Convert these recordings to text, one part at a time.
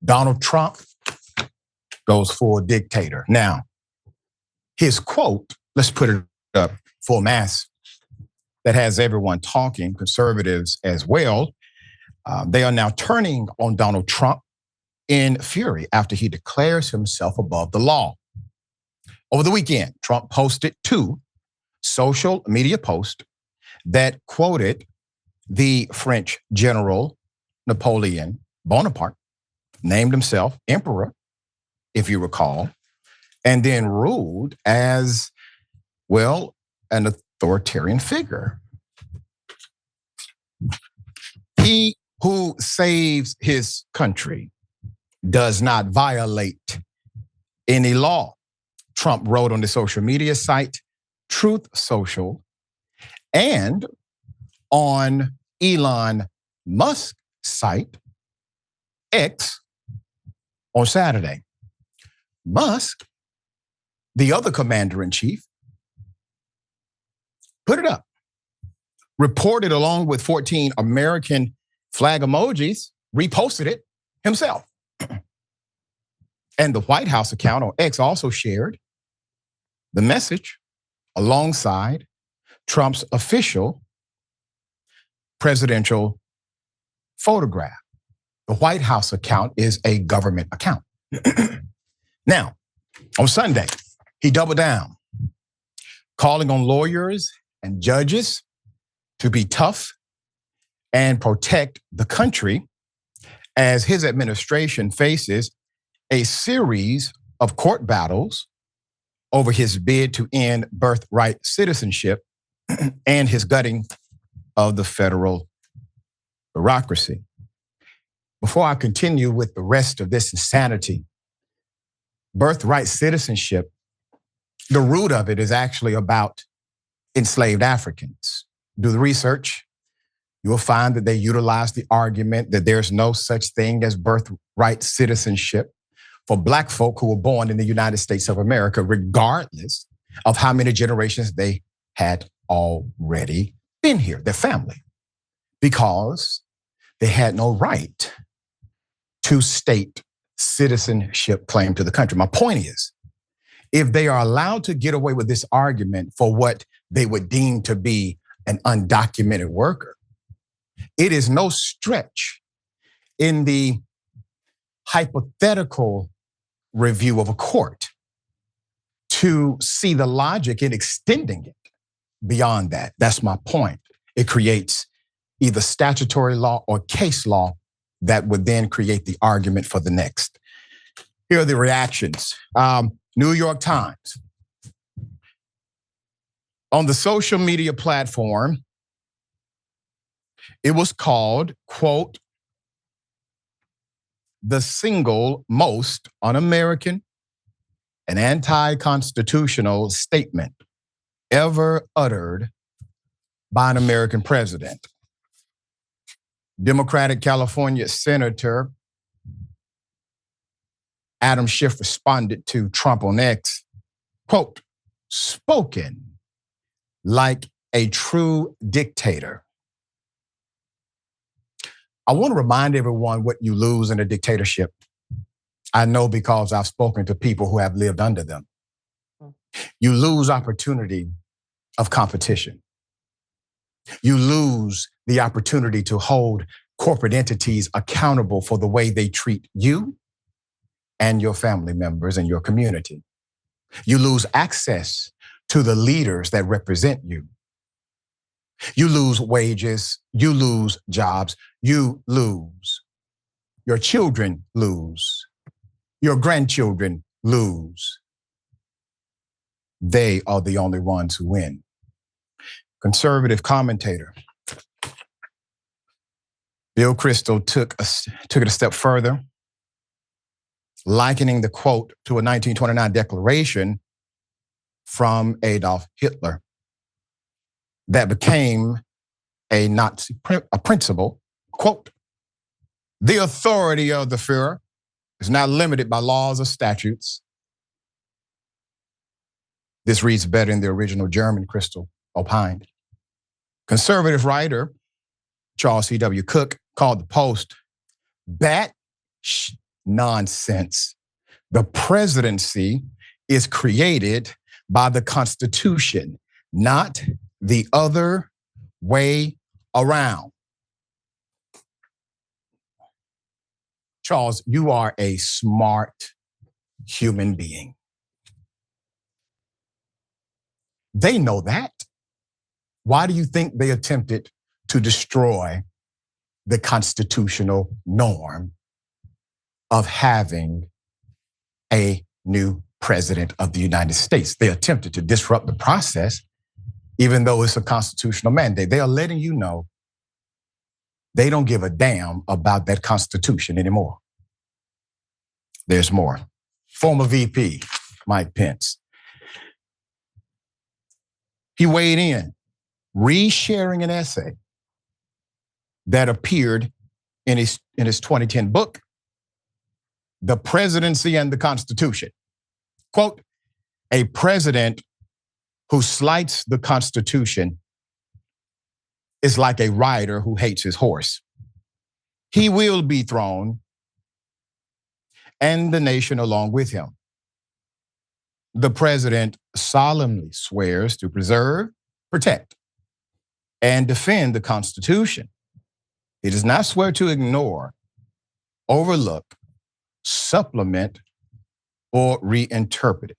Donald Trump goes full dictator. Now, his quote, let's put it up full mass, that has everyone talking, conservatives as well. They are now turning on Donald Trump in fury after he declares himself above the law. Over the weekend, Trump posted 2 social media posts that quoted the French general Napoleon Bonaparte, named himself emperor, if you recall, and then ruled as, well, an authoritarian figure. He who saves his country does not violate any law, Trump wrote on the social media site Truth Social and on Elon Musk's site X on Saturday. Musk, the other commander-in-chief, put it up, reported along with 14 American flag emojis, reposted it himself. And the White House account on X also shared the message alongside Trump's official presidential photograph. The White House account is a government account. Now, on Sunday, he doubled down, calling on lawyers and judges to be tough and protect the country as his administration faces a series of court battles over his bid to end birthright citizenship and his gutting of the federal bureaucracy. Before I continue with the rest of this insanity, birthright citizenship, the root of it is actually about enslaved Africans. Do the research. You will find that they utilize the argument that there's no such thing as birthright citizenship for Black folk who were born in the United States of America, regardless of how many generations they had already been here, their family, because they had no right to state citizenship claim to the country. My point is, if they are allowed to get away with this argument for what they would deem to be an undocumented worker, it is no stretch in the hypothetical review of a court to see the logic in extending it beyond that. That's my point. It creates either statutory law or case law that would then create the argument for the next. Here are the reactions. New York Times. On the social media platform, it was called, quote, the single most un-American and anti-constitutional statement ever uttered by an American president. Democratic California Senator Adam Schiff responded to Trump on X, quote, spoken like a true dictator. I want to remind everyone what you lose in a dictatorship. I know because I've spoken to people who have lived under them. You lose opportunity of competition. You lose the opportunity to hold corporate entities accountable for the way they treat you and your family members and your community. You lose access to the leaders that represent you. You lose wages, you lose jobs, you lose. Your children lose. Your grandchildren lose. They are the only ones who win. Conservative commentator Bill Kristol took it a step further, likening the quote to a 1929 declaration from Adolf Hitler that became a Nazi principle, quote, the authority of the Führer is not limited by laws or statutes. This reads better in the original German, Kristol opined. Conservative writer Charles C.W. Cook called the post nonsense. The presidency is created by the Constitution, not the other way around. Charles, you are a smart human being. They know that. Why do you think they attempted to destroy the constitutional norm of having a new president of the United States? They attempted to disrupt the process, even though it's a constitutional mandate. They are letting you know they don't give a damn about that Constitution anymore. There's more. Former VP Mike Pence. He weighed in, resharing an essay that appeared in his 2010 book, The Presidency and the Constitution. Quote, a president who slights the Constitution is like a rider who hates his horse. He will be thrown, and the nation along with him. The president solemnly swears to preserve, protect, and defend the Constitution. He does not swear to ignore, overlook, supplement, or reinterpret it.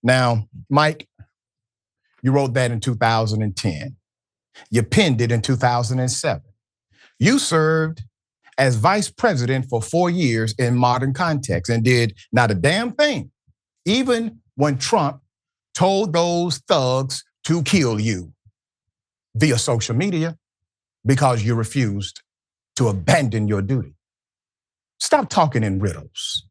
Now, Mike, you wrote that in 2010. You penned it in 2007. You served as vice president for 4 years in modern context and did not a damn thing, even when Trump told those thugs to kill you via social media because you refused to abandon your duty. Stop talking in riddles.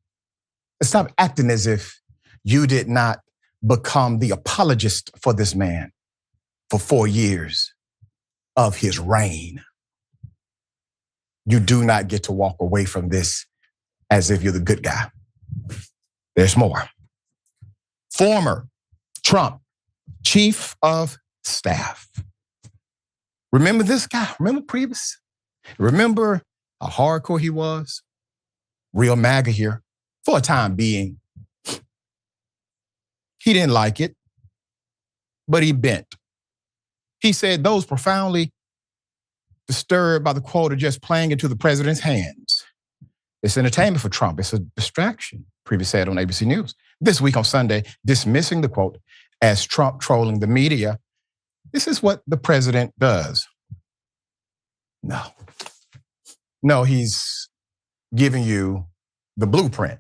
Stop acting as if you did not become the apologist for this man for 4 years of his reign. You do not get to walk away from this as if you're the good guy. There's more. Former Trump chief of staff. Remember this guy? Remember Priebus? Remember how hardcore he was? Real MAGA here for a time being. He didn't like it, but he bent. He said those profoundly disturbed by the quote are just playing into the president's hands. It's entertainment for Trump. It's a distraction, Priebus said on ABC News. This week on Sunday, dismissing the quote as Trump trolling the media. This is what the president does. No, he's giving you the blueprint.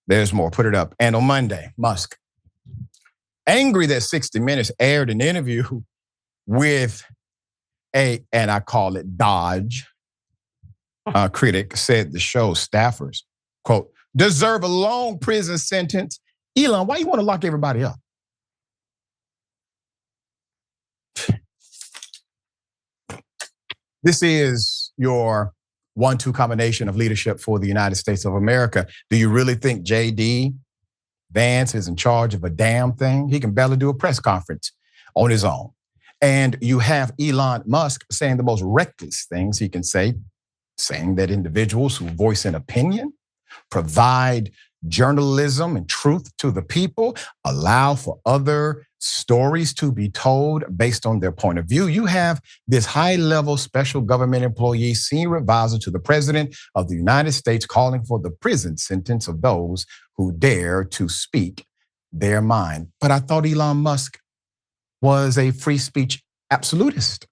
There's more, put it up. And on Monday, Musk, angry that 60 Minutes aired an interview with and I call it Dodge, critic, said the show's staffers, quote, deserve a long prison sentence. Elon, why you want to lock everybody up? This is your 1-2 combination of leadership for the United States of America. Do you really think J.D. Vance is in charge of a damn thing? He can barely do a press conference on his own. And you have Elon Musk saying the most reckless things he can say, saying that individuals who voice an opinion, provide journalism and truth to the people, allow for other stories to be told based on their point of view. You have this high-level special government employee, senior advisor to the president of the United States, calling for the prison sentence of those who dare to speak their mind. But I thought Elon Musk was a free speech absolutist.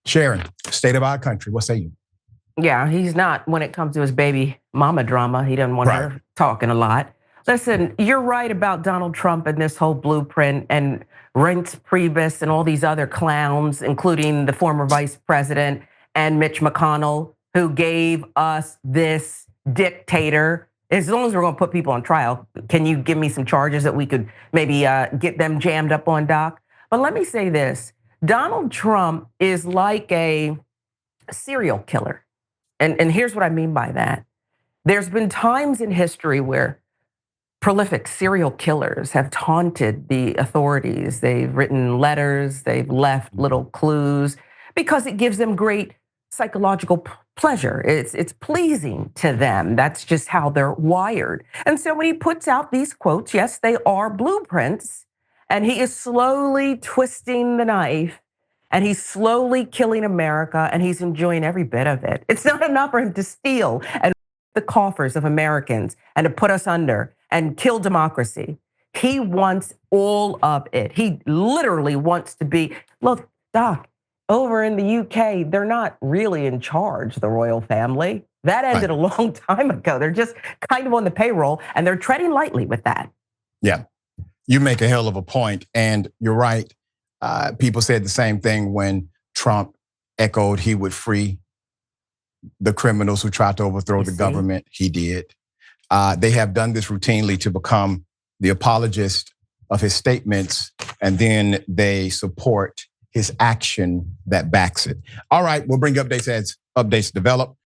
Sharon, state of our country, what say you? Yeah, he's not when it comes to his baby mama drama. He doesn't want her talking a lot. Listen, you're right about Donald Trump and this whole blueprint and Reince Priebus and all these other clowns, including the former vice president and Mitch McConnell, who gave us this dictator. As long as we're going to put people on trial, can you give me some charges that we could maybe get them jammed up on, Doc? But let me say this. Donald Trump is like a serial killer. And here's what I mean by that. There's been times in history where prolific serial killers have taunted the authorities. They've written letters, they've left little clues because it gives them great psychological pleasure. It's pleasing to them. That's just how they're wired. And so when he puts out these quotes, yes, they are blueprints, and he is slowly twisting the knife, and he's slowly killing America, and he's enjoying every bit of it. It's not enough for him to steal and the coffers of Americans and to put us under and kill democracy. He wants all of it. He literally wants to be, look, Doc, over in the UK, they're not really in charge, the royal family. That ended a long time ago. They're just kind of on the payroll, and they're treading lightly with that. Yeah, you make a hell of a point, and you're right. People said the same thing when Trump echoed he would free the criminals who tried to overthrow the government. He did. They have done this routinely to become the apologist of his statements, and then they support his action that backs it. All right, we'll bring you updates as updates develop.